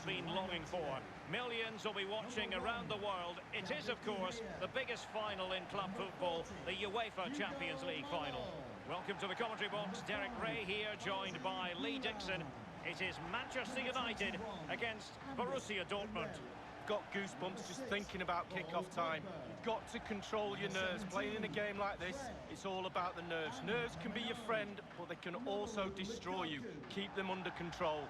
been longing for. Millions will be watching around the world. It is, of course, the biggest final in club football, the UEFA Champions League final. Welcome to the commentary box. Derek Ray here, joined by Lee Dixon. It is Manchester United against Borussia Dortmund. Got goosebumps just thinking about kick-off time. You've got to control your nerves. Playing in a game like this, it's all about the nerves. Nerves can be your friend, but they can also destroy you. Keep them under control.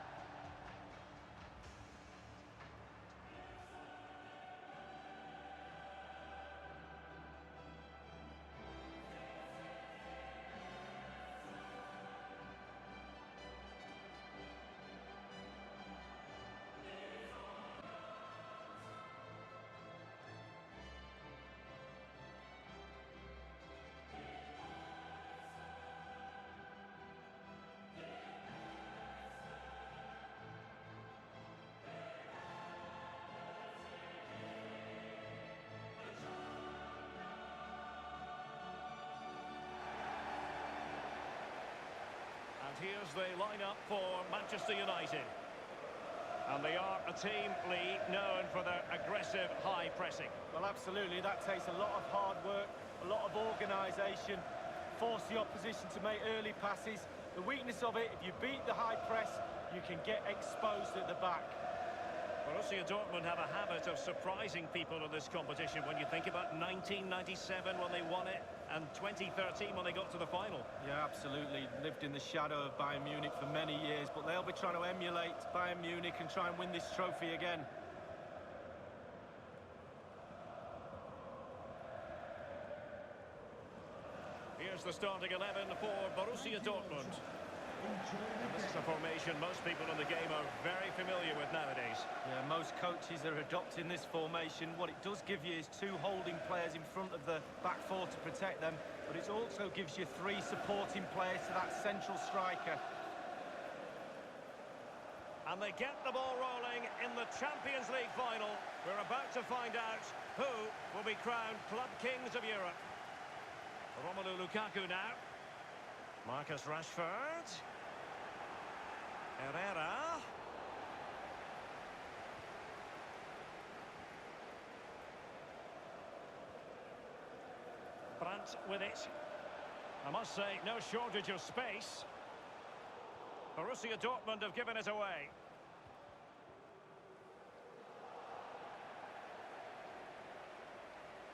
And here's the lineup for Manchester United. And they are a team, Lee, known for their aggressive high pressing. Well, absolutely. That takes a lot of hard work, a lot of organisation, force the opposition to make early passes. The weakness of it, if you beat the high press, you can get exposed at the back. Borussia Dortmund have a habit of surprising people in this competition. When you think about 1997 when they won it, and 2013 when they got to the final. Yeah, absolutely. Lived in the shadow of Bayern Munich for many years, but they'll be trying to emulate Bayern Munich and try and win this trophy again. Here's the starting 11 for Borussia Dortmund. And this is a formation most people in the game are very familiar with nowadays. Yeah, most coaches are adopting this formation. What it does give you is two holding players in front of the back four to protect them, but it also gives you three supporting players to that central striker. And they get the ball rolling in the Champions League final. We're about to find out who will be crowned Club Kings of Europe. Romelu Lukaku now. Marcus Rashford. Herrera. Brandt with it. I must say, no shortage of space. Borussia Dortmund have given it away.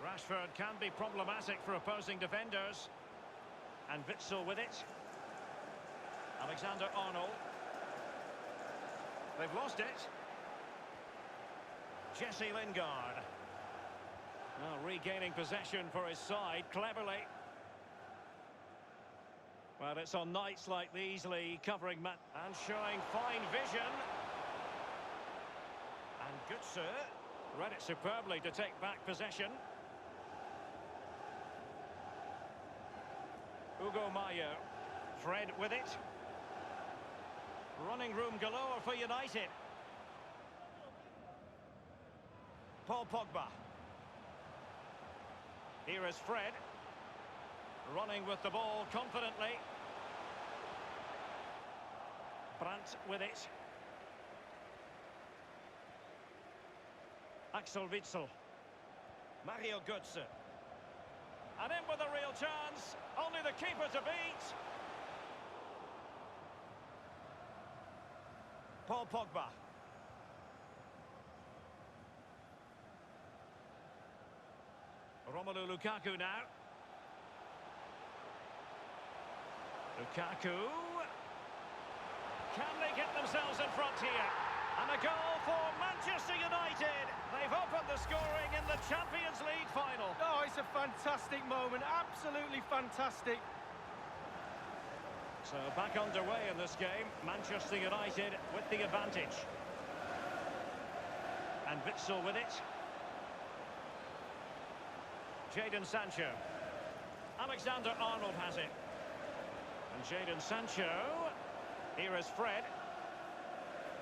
Rashford can be problematic for opposing defenders. And Witsel with it. Alexander-Arnold. They've lost it. Jesse Lingard. Now regaining possession for his side, cleverly. Well, it's on nights like these, Lee, covering Matt and showing fine vision. And Götze read it superbly to take back possession. Hugo Mayo. Fred with it. Running room galore for United. Paul Pogba. Here is Fred. Running with the ball confidently. Brandt with it. Axel Witsel. Mario Götze. And in with a real chance. Only the keeper to beat. Paul Pogba. Romelu Lukaku now. Lukaku. Can they get themselves in front here? And a goal for Manchester United. They've opened the scoring in the Champions League final. Oh, it's a fantastic moment. Absolutely fantastic. So back underway in this game. Manchester United with the advantage. And Witsel with it. Jadon Sancho. Alexander-Arnold has it. And Jadon Sancho. Here is Fred.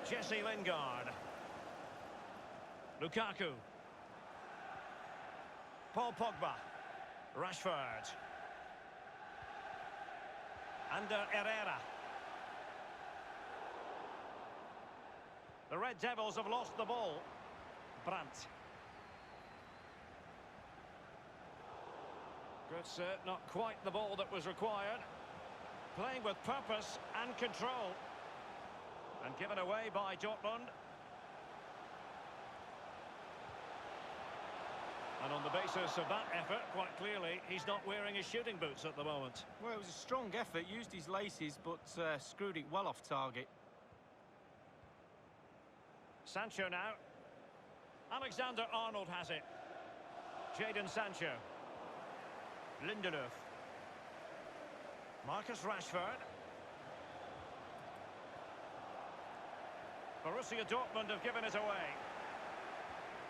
Jesse Lingard. Lukaku. Paul Pogba. Rashford. Ander Herrera. The Red Devils have lost the ball. Brandt. Götze, not quite the ball that was required. Playing with purpose and control. And given away by Dortmund. And on the basis of that effort, quite clearly, he's not wearing his shooting boots at the moment. Well, it was a strong effort, used his laces, but screwed it well off target. Sancho now. Alexander-Arnold has it. Jadon Sancho. Lindelöf. Marcus Rashford. Borussia Dortmund have given it away.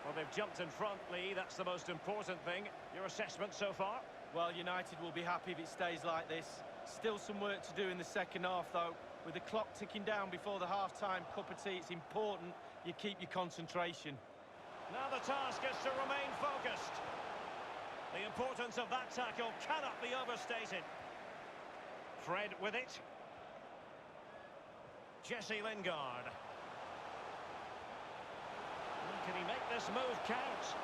Well, they've jumped in front, Lee. That's the most important thing. Your assessment so far? Well, United will be happy if it stays like this. Still some work to do in the second half, though. With the clock ticking down before the half-time cup of tea, it's important you keep your concentration. Now the task is to remain focused. The importance of that tackle cannot be overstated. Fred with it. Jesse Lingard. Can he make this move count?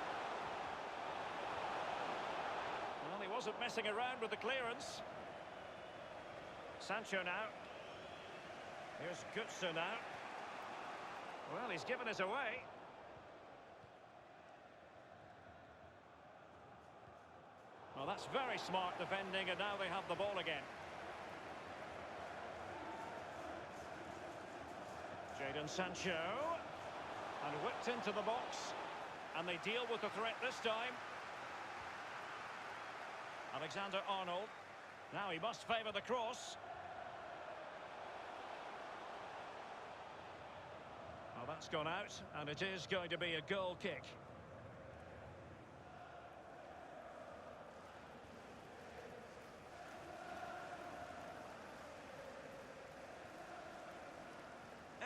Well, he wasn't messing around with the clearance. Sancho now. Here's Götze now. Well, he's given it away. Well, that's very smart defending, and now they have the ball again. Jadon Sancho. And whipped into the box. And they deal with the threat this time. Alexander-Arnold. Now he must favour the cross. Well, that's gone out, and it is going to be a goal kick.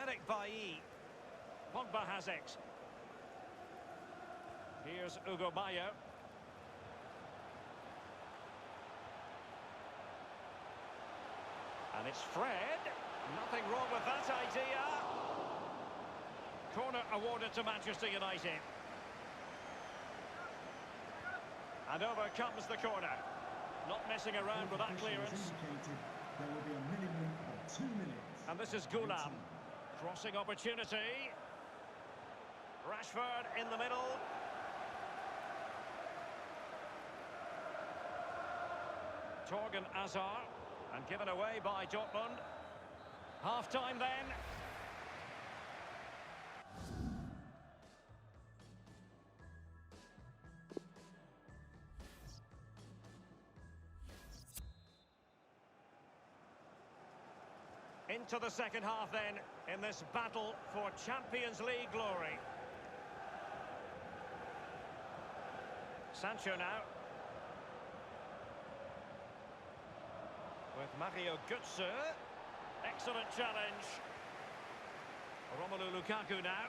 Eric Bailly. Pogba has it. Here's Hugo Mayo. And it's Fred. Nothing wrong with that idea. Corner awarded to Manchester United. And over comes the corner. Not messing around with that clearance. There will be a minimum of 2 minutes. And this is Gulam. Crossing opportunity. Rashford in the middle. Torgan Hazard. And given away by Dortmund. Half-time then. Into the second half then, in this battle for Champions League glory. Sancho now. With Mario Götze. Excellent challenge. Romelu Lukaku now.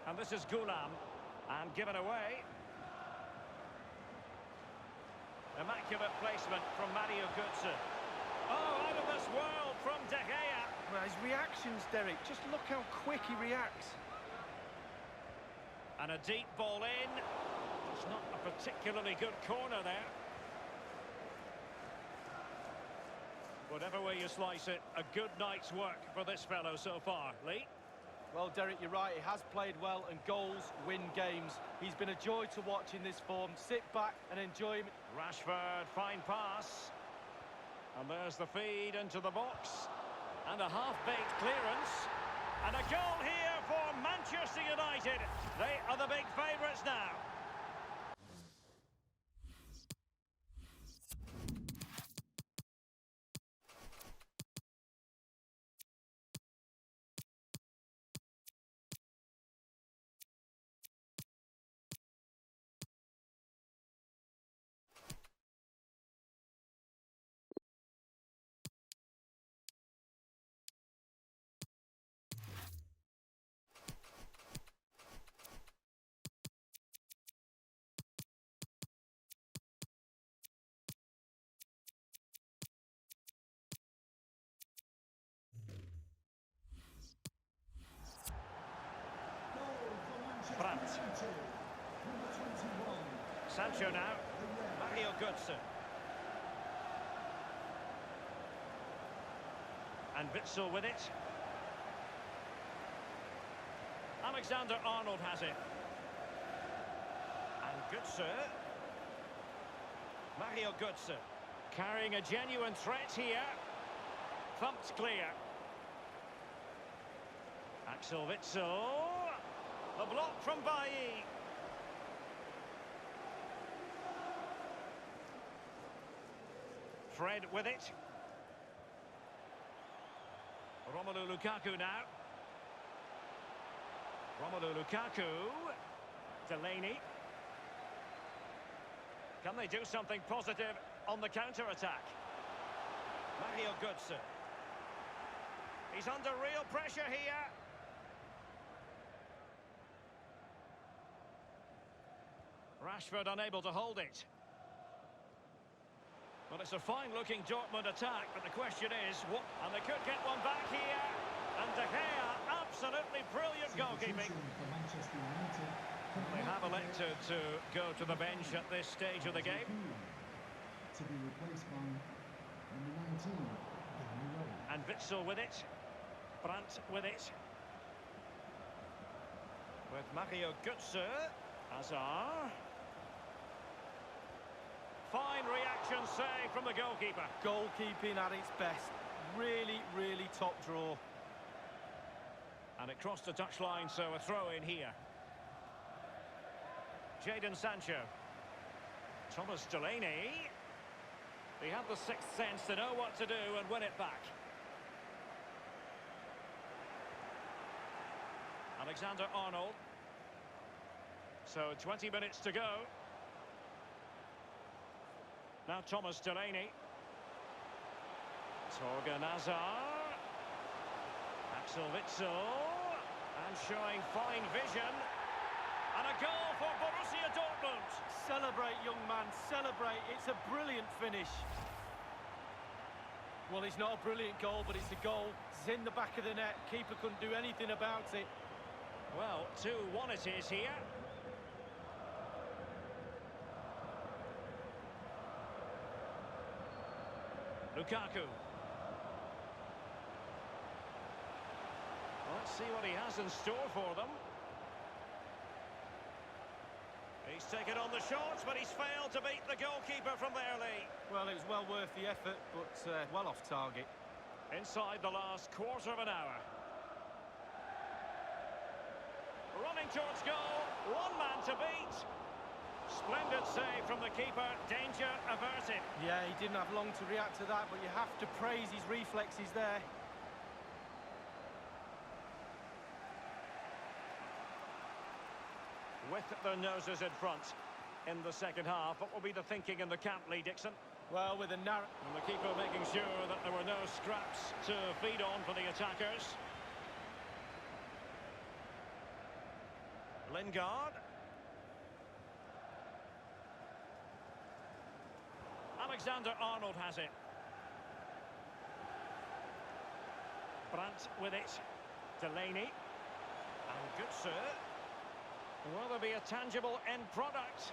And this is Gulam. And given away. Immaculate placement from Mario Götze. Oh, out of this world from De Gea. Well, his reactions, Derek, just look how quick he reacts. And a deep ball in. It's not a particularly good corner there. Whatever way you slice it, a good night's work for this fellow so far. Lee? Well, Derek, you're right. He has played well, and goals win games. He's been a joy to watch in this form. Sit back and enjoy him. Rashford, fine pass. And there's the feed into the box. And a half-baked clearance. And a goal here for Manchester United. They are the big favourites now. substitute. Number 21. Sancho now. Mario Götze. And Witsel with it. Alexander-Arnold has it. And Götze. Mario Götze. Carrying a genuine threat here. Thumped clear. Axel Witsel. The block from Bailly. Fred with it. Romelu Lukaku now. Romelu Lukaku. Delaney. Can they do something positive on the counter-attack? Mario Götze. He's under real pressure here. Rashford unable to hold it. Well, it's a fine-looking Dortmund attack, but the question is, what? And they could get one back here. And De Gea, absolutely brilliant goalkeeping. For Manchester United. They have elected to go to the bench at this stage of the game. To be replaced by number 19. And Witsel with it. Brandt with it. With Mario Götze. Hazard. Fine reaction save from the goalkeeper. Goalkeeping at its best. Really, really top draw. And it crossed the touchline, so a throw in here. Jadon Sancho. Thomas Delaney. He had the sixth sense to know what to do and win it back. Alexander-Arnold. So 20 minutes to go. Now Thomas Delaney. Torgan Hazard. Axel Witsel. And showing fine vision. And a goal for Borussia Dortmund. Celebrate, young man, celebrate. It's a brilliant finish. Well, it's not a brilliant goal, but it's a goal. It's in the back of the net. Keeper couldn't do anything about it. Well, 2-1 it is here. Lukaku. Well, let's see what he has in store for them. He's taken on the shots, but he's failed to beat the goalkeeper from there, Lee. Well, it was well worth the effort, but well off target. Inside the last quarter of an hour. Running towards goal. One man to beat. Splendid save from the keeper. Danger averted. Yeah, he didn't have long to react to that, but you have to praise his reflexes there. With their noses in front in the second half. What will be the thinking in the camp, Lee Dixon? Well, with a narrow... And the keeper making sure that there were no scraps to feed on for the attackers. Lingard. Alexander-Arnold has it. Brandt with it. Delaney. And Götze. Will there be a tangible end product?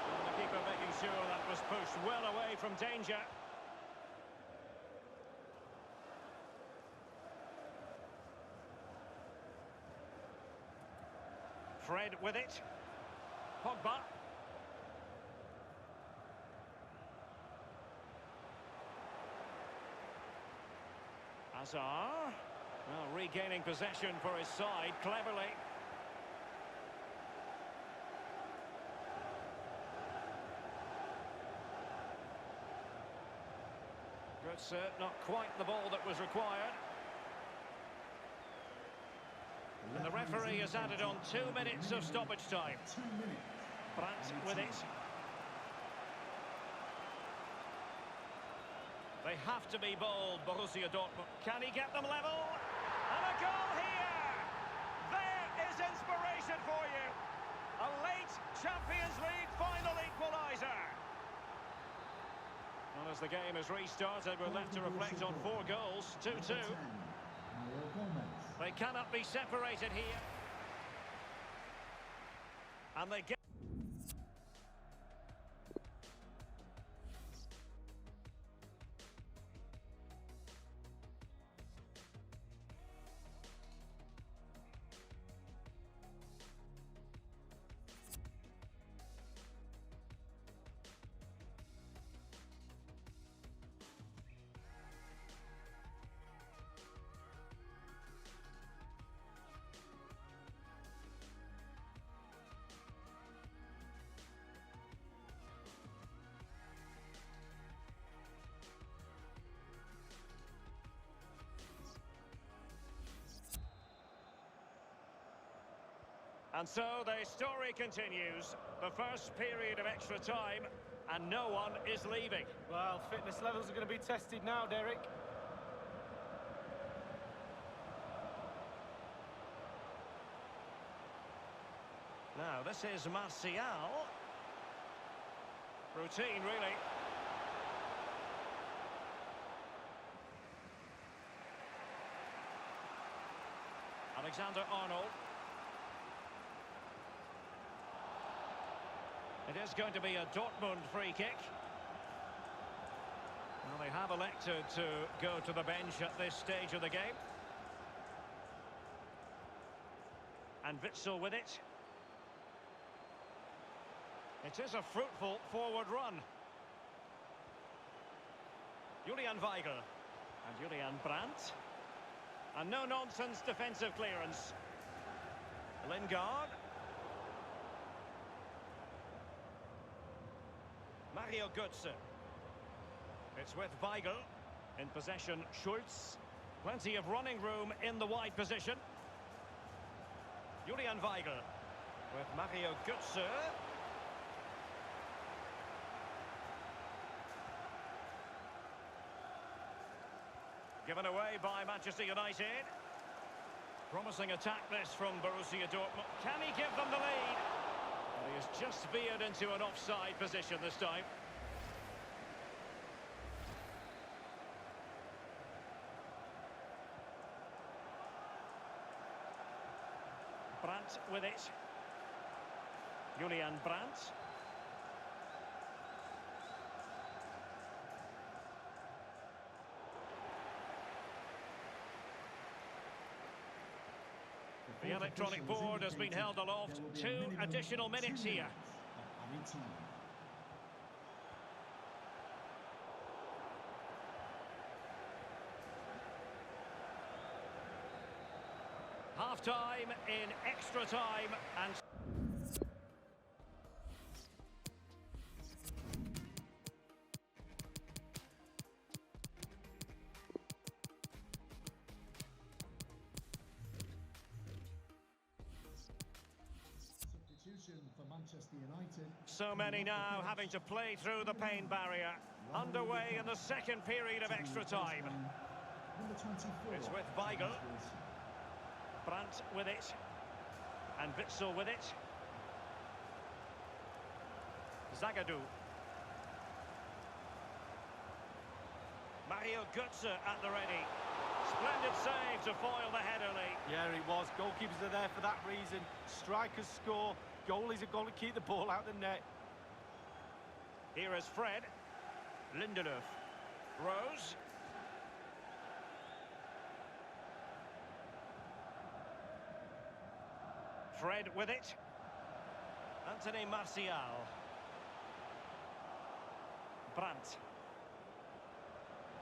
And the keeper making sure that was pushed well away from danger. Fred with it. Pogba. Hazard. Well, regaining possession for his side cleverly. Götze, not quite the ball that was required. And the referee has added on 2 minutes of stoppage time. 2 minutes. Brandt with it. They have to be bold, Borussia Dortmund. Can he get them level? And a goal here! There is inspiration for you. A late Champions League final equaliser. Well, as the game has restarted, we're left to reflect on 4 goals, 2-2. They cannot be separated here. And they get... And so the story continues. The first period of extra time, and no one is leaving. Well, fitness levels are going to be tested now, Derek. Now, this is Martial. Routine, really. Alexander-Arnold. It is going to be a Dortmund free kick. Well, they have elected to go to the bench at this stage of the game. And Witsel with it. It is a fruitful forward run. Julian Weigl. And Julian Brandt. And no-nonsense defensive clearance. Lingard. Mario Götze. It's with Weigl. In possession, Schulz. Plenty of running room in the wide position. Julian Weigl. With Mario Götze. Given away by Manchester United. Promising attack this from Borussia Dortmund. Can he give them the lead? He has just veered into an offside position this time. Brandt with it. Julian Brandt. The electronic board has been held aloft. 2 additional minutes here. Half-time in extra time and... For Manchester United. So many now having to play through the pain barrier. Underway in the second period of extra time. Number 24. It's with Weigl. Brandt with it. And Witsel with it. Zagadou. Mario Götze at the ready. Splendid save to foil the header, Lee. Yeah, it was. Goalkeepers are there for that reason. Strikers score. Goalies have got to keep the ball out the net. Here is Fred. Lindelöf. Rose. Fred with it. Anthony Martial. Brandt.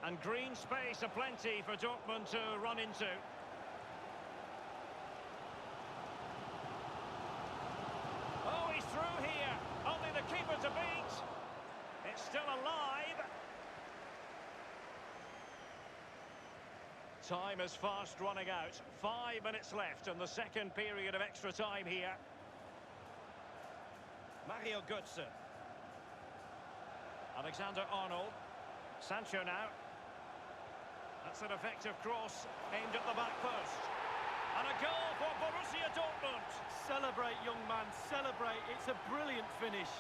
And green space aplenty for Dortmund to run into. Oh, he's through here. Only the keeper to beat. It's still alive. Time is fast running out. 5 minutes left in the second period of extra time here. Mario Götze. Alexander-Arnold. Sancho now. That's an effective cross aimed at the back post. And a goal for Borussia Dortmund. Celebrate, young man, celebrate. It's a brilliant finish.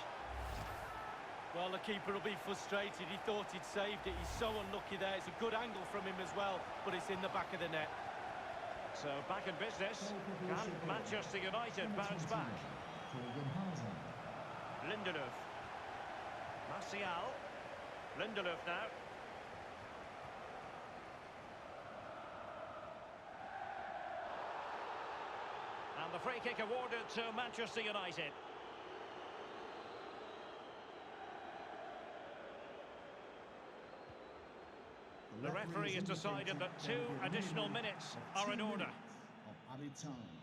Well, the keeper will be frustrated. He thought he'd saved it. He's so unlucky there. It's a good angle from him as well, but it's in the back of the net. So back in business. Can Manchester United bounce back? Torgan Hazard. Lindelöf. Martial. Lindelöf now. And the free kick awarded to Manchester United. The referee has decided that 2 additional minutes are in order. Of added time.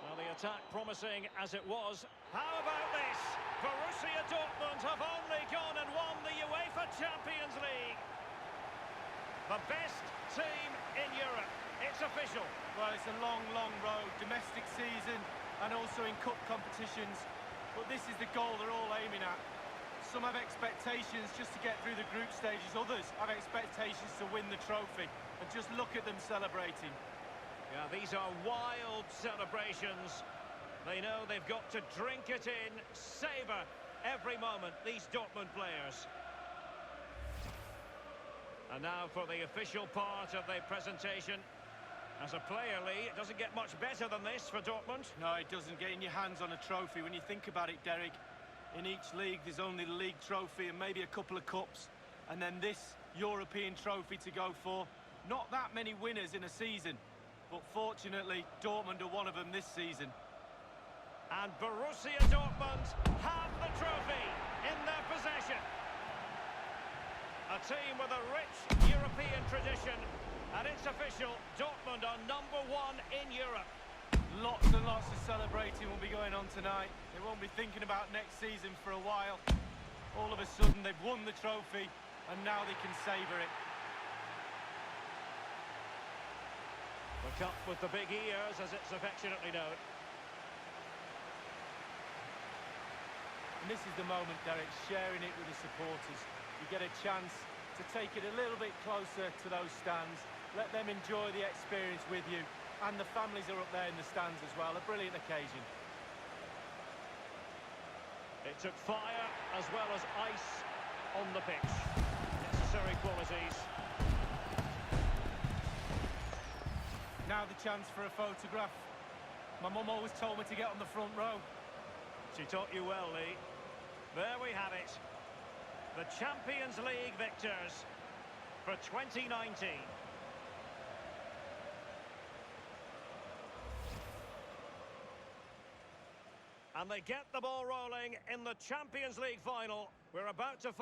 Well, the attack promising as it was. How about this? Borussia Dortmund have only gone and won the UEFA Champions League. The best team in Europe. It's official. Well, it's a long, long road. Domestic season and also in cup competitions. But this is the goal they're all aiming at. Some have expectations just to get through the group stages. Others have expectations to win the trophy. And just look at them celebrating. Yeah, these are wild celebrations. They know they've got to drink it in, savour every moment, these Dortmund players. And now for the official part of the presentation. As a player, Lee, it doesn't get much better than this for Dortmund. No, it doesn't. Getting your hands on a trophy. When you think about it, Derek, in each league there's only the league trophy and maybe a couple of cups. And then this European trophy to go for. Not that many winners in a season. But fortunately, Dortmund are one of them this season. And Borussia Dortmund have the trophy in their possession. A team with a rich European tradition. And it's official, Dortmund are #1 in Europe. Lots and lots of celebrating will be going on tonight. They won't be thinking about next season for a while. All of a sudden, they've won the trophy, and now they can savour it. The cup with the big ears, as it's affectionately known. And this is the moment, Derek, sharing it with the supporters. You get a chance to take it a little bit closer to those stands. Let them enjoy the experience with you. And the families are up there in the stands as well. A brilliant occasion. It took fire as well as ice on the pitch. Necessary qualities. Now the chance for a photograph. My mum always told me to get on the front row. She taught you well, Lee. There we have it. The Champions League victors for 2019. And they get the ball rolling in the Champions League final. We're about to